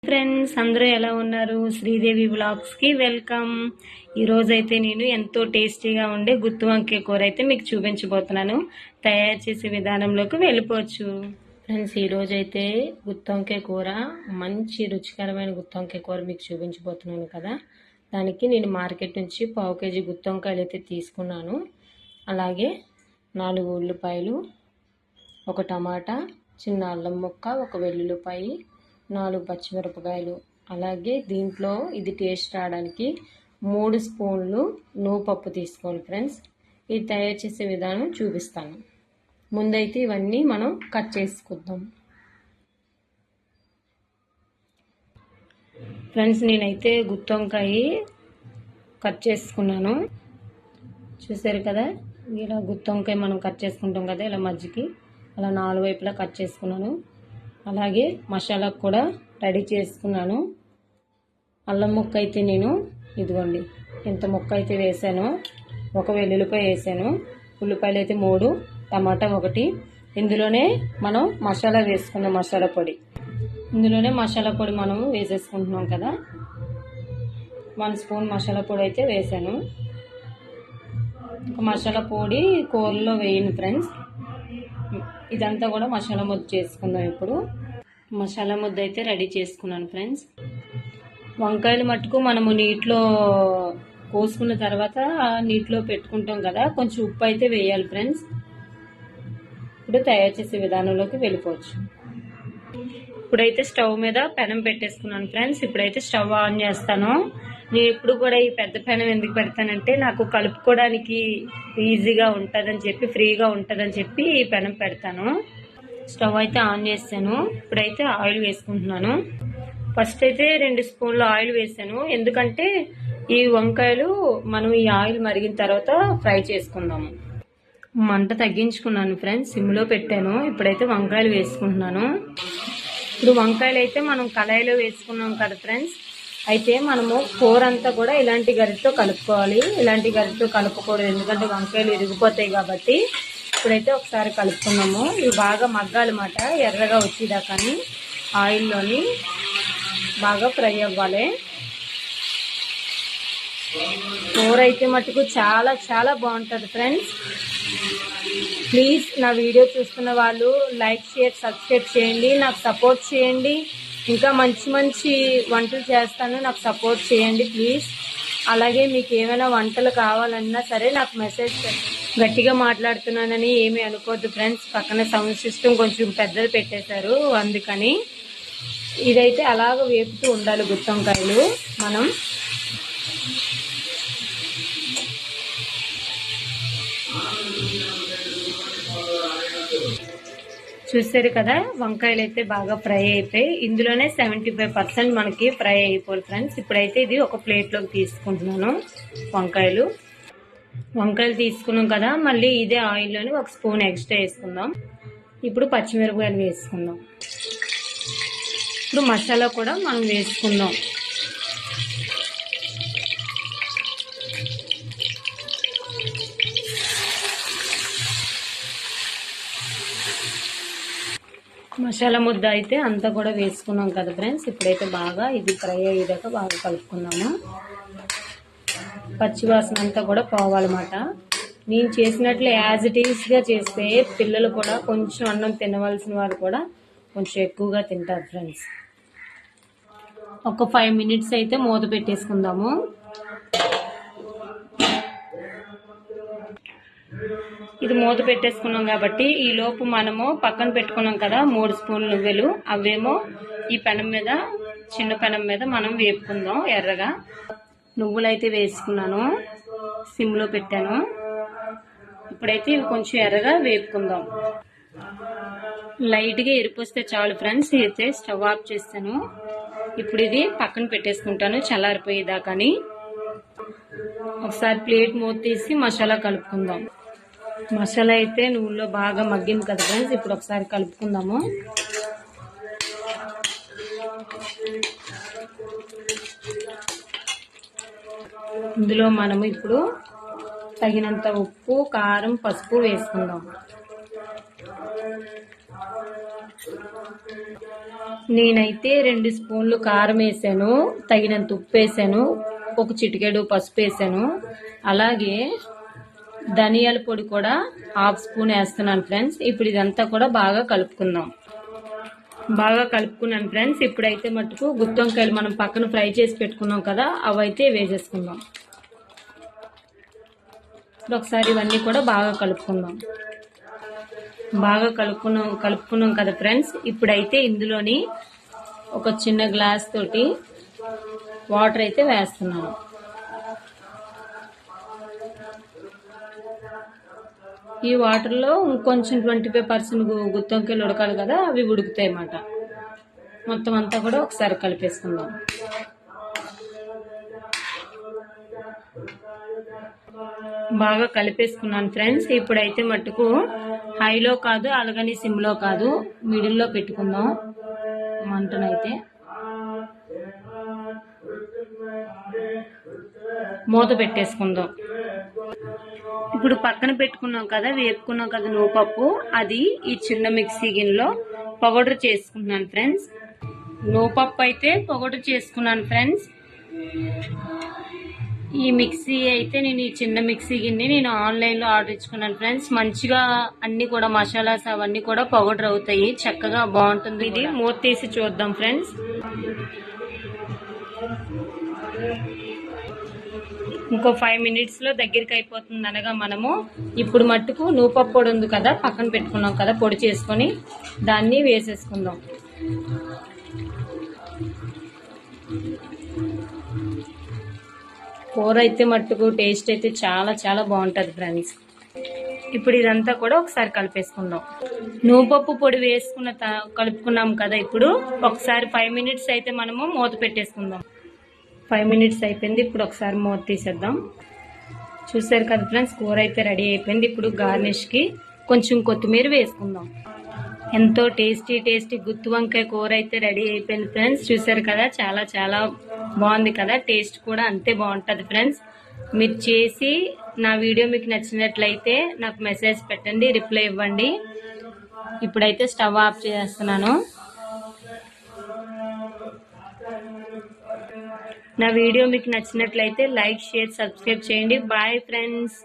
Friends, అందరూ ఎలా ఉన్నారు? శ్రీదేవి వ్లాగ్స్ కి వెల్కమ్. ఈ రోజు అయితే నేను ఎంతో టేస్టీగా ఉండే గుత్తి వంకాయ కూర అయితే మీకు చూపించబోతున్నాను. తయారు చేసే విధానంలోకి వెళ్ళిపోవచ్చు. ఫ్రెండ్స్, ఈ రోజు అయితే గుత్తి వంకాయ కూర, మంచి రుచికరమైన గుత్తి వంకాయ కూర మీకు చూపించబోతున్నాను కదా. దానికి నేను మార్కెట్ నుంచి 1/2 కేజీ గుత్తి వంకాయలు అయితే తీసుకున్నాను. అలాగే 4 ఉల్లిపాయలు, 1 టమాటా, చిన్న అల్లం ముక్క, 1 వెల్లుల్లిపాయి, 4 పచ్చిమిరపకాయలు. అలాగే దీంట్లో ఇది టేస్ట్ రావడానికి 3 స్పూన్లు నువ్వుపప్పు తీసుకోవాలి ఫ్రెండ్స్. ఇది తయారు చేసే విధానం చూపిస్తాను. ముందైతే ఇవన్నీ మనం కట్ చేసుకుందాం. ఫ్రెండ్స్, నేనైతే గుత్తి వంకాయ కట్ చేసుకున్నాను. చూసారు కదా, ఇలా గుత్తి వంకాయ మనం కట్ చేసుకుంటాం కదా, ఇలా మధ్యకి అలా 4 వైపులా కట్ చేసుకున్నాను. అలాగే మసాలాకు కూడా రెడీ చేసుకున్నాను. అల్లం ముక్క అయితే నేను ఇదిగోండి ఇంత ముక్క అయితే వేసాను. 1 వెల్లుల్లిపాయ వేసాను. ఉల్లిపాయలు అయితే 3, టమాటా 1. ఇందులోనే మనం మసాలా వేసుకున్నాం. మసాలా పొడి ఇందులోనే మసాలా పొడి మనం వేసేసుకుంటున్నాం కదా. 1 స్పూన్ మసాలా పొడి అయితే వేసాను. మసాలా పొడి కూరలో వేయండి ఫ్రెండ్స్. ఇదంతా కూడా మసాలా ముద్ద చేసుకుందాం. ఇప్పుడు మసాలా ముద్ద అయితే రెడీ చేసుకున్నాను ఫ్రెండ్స్. వంకాయలు మట్టుకు మనము నీటిలో కోసుకున్న తర్వాత నీటిలో పెట్టుకుంటాం కదా, కొంచెం ఉప్పు అయితే వేయాలి ఫ్రెండ్స్. ఇప్పుడు తయారు చేసే విధానంలోకి వెళ్ళిపోవచ్చు. ఇప్పుడైతే స్టవ్ మీద పెనం పెట్టేసుకున్నాను ఫ్రెండ్స్. ఇప్పుడైతే స్టవ్ ఆన్ చేస్తాను. నేను ఎప్పుడు కూడా ఈ పెద్ద పెనం ఎందుకు పెడతానంటే, నాకు కలుపుకోవడానికి ఈజీగా ఉంటుందని చెప్పి, ఫ్రీగా ఉంటుందని చెప్పి ఈ పెనం పెడతాను. స్టవ్ అయితే ఆన్ చేస్తాను. ఇప్పుడైతే ఆయిల్ వేసుకుంటున్నాను. ఫస్ట్ అయితే 2 స్పూన్ల ఆయిల్ వేసాను. ఎందుకంటే ఈ వంకాయలు మనం ఈ ఆయిల్ మరిగిన తర్వాత ఫ్రై చేసుకుందాము. మంట తగ్గించుకున్నాను ఫ్రెండ్స్, సిమ్లో పెట్టాను. ఇప్పుడైతే వంకాయలు వేసుకుంటున్నాను. ఇప్పుడు వంకాయలు అయితే మనం కళాయిలో వేసుకున్నాం కదా ఫ్రెండ్స్. అయితే మనము కూర అంతా కూడా ఇలాంటి గరిటతో కలుపుకోవాలి. ఇలాంటి గరిటతో కలుపుకూడదు, ఎందుకంటే వంకాయలు ఇరిగిపోతాయి కాబట్టి. ఇప్పుడైతే ఒకసారి కలుపుకున్నాము. ఇవి బాగా మగ్గాలన్నమాట, ఎర్రగా వచ్చేదాకాని ఆయిల్లోని బాగా ఫ్రై అవ్వాలి. కూర అయితే మటుకు చాలా చాలా బాగుంటుంది ఫ్రెండ్స్. ప్లీజ్ నా వీడియో చూస్తున్న వాళ్ళు లైక్, షేర్, సబ్స్క్రైబ్ చేయండి. నాకు సపోర్ట్ చేయండి. ఇంకా మంచి మంచి వంటలు చేస్తాను, నాకు సపోర్ట్ చేయండి ప్లీజ్. అలాగే మీకు ఏమైనా వంటలు కావాలన్నా సరే నాకు మెసేజ్ చేయండి. గట్టిగా మాట్లాడుతున్నానని ఏమీ అనుకోవద్దు ఫ్రెండ్స్. పక్కన సౌండ్ సిస్టమ్ కొంచెం పెద్దది పెట్టేశారు, అందుకని. ఇదైతే అలాగ వేపుతూ ఉండాలి గుత్తి వంకాయలు మనం. చూసారు కదా, వంకాయలు అయితే బాగా ఫ్రై అయిపోయి, ఇందులోనే 75% మనకి ఫ్రై అయిపోవాలి ఫ్రెండ్స్. ఇప్పుడైతే ఇది ఒక ప్లేట్లోకి తీసుకుంటున్నాను. వంకాయలు తీసుకున్నాం కదా, మళ్ళీ ఇదే ఆయిల్లోని 1 స్పూన్ ఎక్స్ట్రా వేసుకుందాం. ఇప్పుడు పచ్చిమిరపకాయలు వేసుకుందాం. ఇప్పుడు మసాలా కూడా మనం వేసుకుందాం. మసాలా ముద్ద అయితే అంతా కూడా వేసుకున్నాం కదా ఫ్రెండ్స్. ఇప్పుడైతే బాగా ఇది ఫ్రై అయ్యేదాకా బాగా కలుపుకుందాము. పచ్చివాసన అంతా కూడా పోవాలన్నమాట. నేను చేసినట్లు యాజ్ ఇట్ ఈస్గా చేస్తే పిల్లలు కూడా కొంచెం అన్నం తినవలసిన వారు కూడా కొంచెం ఎక్కువగా తింటారు ఫ్రెండ్స్. ఒక 5 మినిట్స్ అయితే మూత పెట్టేసుకుందాము. ఇది మూత పెట్టేసుకున్నాం కాబట్టి ఈ లోపు మనము పక్కన పెట్టుకున్నాం కదా 3 స్పూన్ల నువ్వులు, అవేమో ఈ పెనం మీద, చిన్న పెనం మీద మనం వేపుకుందాం ఎర్రగా. నువ్వులు అయితే వేసుకున్నాను, సిమ్లో పెట్టాను. ఇప్పుడైతే ఇవి కొంచెం ఎర్రగా వేపుకుందాం. లైట్గా ఎరిపోస్తే చాలు ఫ్రెండ్స్. అయితే స్టవ్ ఆఫ్ చేస్తాను. ఇప్పుడు ఇది పక్కన పెట్టేసుకుంటాను చల్లారిపోయేదాకాని. ఒకసారి ప్లేట్ మూత తీసి మసాలా కలుపుకుందాం. మసాలా అయితే నువ్వులో బాగా మగ్గింది కదా ఫ్రెండ్స్. ఇప్పుడు ఒకసారి కలుపుకుందాము. ఇందులో మనము ఇప్పుడు తగినంత ఉప్పు, కారం, పసుపు వేసుకుందాం. నేనైతే 2 స్పూన్లు కారం వేసాను, తగినంత ఉప్పు వేసాను, ఒక చిటికెడు పసుపు వేసాను, అలాగే ధనియాల పొడి కూడా 1/2 స్పూన్ వేస్తున్నాను ఫ్రెండ్స్. ఇప్పుడు ఇదంతా కూడా బాగా కలుపుకుందాం. బాగా కలుపుకున్నాను ఫ్రెండ్స్. ఇప్పుడైతే మట్టుకు గుత్తి వంకాయలు మనం పక్కన ఫ్రై చేసి పెట్టుకున్నాం కదా, అవైతే వేసేసుకుందాం. ఒకసారి ఇవన్నీ కూడా బాగా కలుపుకుందాం. బాగా కలుపుకున్నాం కదా ఫ్రెండ్స్. ఇప్పుడైతే ఇందులోని ఒక చిన్న గ్లాస్ తోటి వాటర్ అయితే వేస్తున్నాను. ఈ వాటర్లో ఇంకొంచెం 25% గుత్తి వంకాయలు ఉడకాలి కదా, అవి ఉడుకుతాయి అన్నమాట. మొత్తం అంతా కూడా ఒకసారి కలిపేసుకుందాం. బాగా కలిపేసుకున్నాను ఫ్రెండ్స్. ఇప్పుడైతే మట్టుకు హైలో కాదు, అలాగని సిమ్లో కాదు, మిడిల్లో పెట్టుకుందాం మంటనైతే. మూత పెట్టేసుకుందాం. ఇప్పుడు పక్కన పెట్టుకున్నాం కదా, వేపుకున్నాం కదా నూపప్పు, అది ఈ చిన్న మిక్సీ గిన్నెలో పౌడర్ చేసుకుంటున్నాను ఫ్రెండ్స్. నూపప్పు అయితే పౌడర్ చేసుకున్నాను ఫ్రెండ్స్. ఈ మిక్సీ అయితే నేను ఈ చిన్న మిక్సీ గిన్నె నేను ఆన్లైన్లో ఆర్డర్ ఇచ్చుకున్నాను ఫ్రెండ్స్. మంచిగా అన్ని కూడా మసాలాస్ అవన్నీ కూడా పౌడర్ అవుతాయి, చక్కగా బాగుంటుంది. ఇది మూత తీసి చూద్దాం ఫ్రెండ్స్. ఇంకో 5 మినిట్స్లో దగ్గరికి అయిపోతుంది అనగా మనము ఇప్పుడు మట్టుకు నూపప్పు పొడి ఉంది కదా, పక్కన పెట్టుకున్నాం కదా పొడి చేసుకొని, దాన్ని వేసేసుకుందాం. కూర అయితే మట్టుకు టేస్ట్ అయితే చాలా చాలా బాగుంటుంది ఫ్రెండ్స్. ఇప్పుడు ఇదంతా కూడా ఒకసారి కలిపేసుకుందాం. నూపప్పు పొడి వేసుకున్న కలుపుకున్నాం కదా, ఇప్పుడు ఒకసారి 5 మినిట్స్ అయితే మనము మూత పెట్టేసుకుందాం. 5 మినిట్స్ అయిపోయింది. ఇప్పుడు ఒకసారి మూత తీసేద్దాం. చూసారు కదా ఫ్రెండ్స్, కూర అయితే రెడీ అయిపోయింది. ఇప్పుడు గార్నిష్కి కొంచెం కొత్తిమీర వేసుకుందాం. ఎంతో టేస్టీ గుత్తి వంకాయ కూర అయితే రెడీ అయిపోయింది ఫ్రెండ్స్. చూసారు కదా, చాలా చాలా బాగుంది కదా, టేస్ట్ కూడా అంతే బాగుంటుంది ఫ్రెండ్స్. మీరు చేసి నా వీడియో మీకు నచ్చినట్లయితే నాకు మెసేజ్ పెట్టండి, రిప్లై ఇవ్వండి. ఇప్పుడైతే స్టవ్ ఆఫ్ చేస్తున్నాను. నా వీడియో మీకు నచ్చినట్లయితే లైక్, షేర్, సబ్స్క్రైబ్ చేయండి. Bye friends.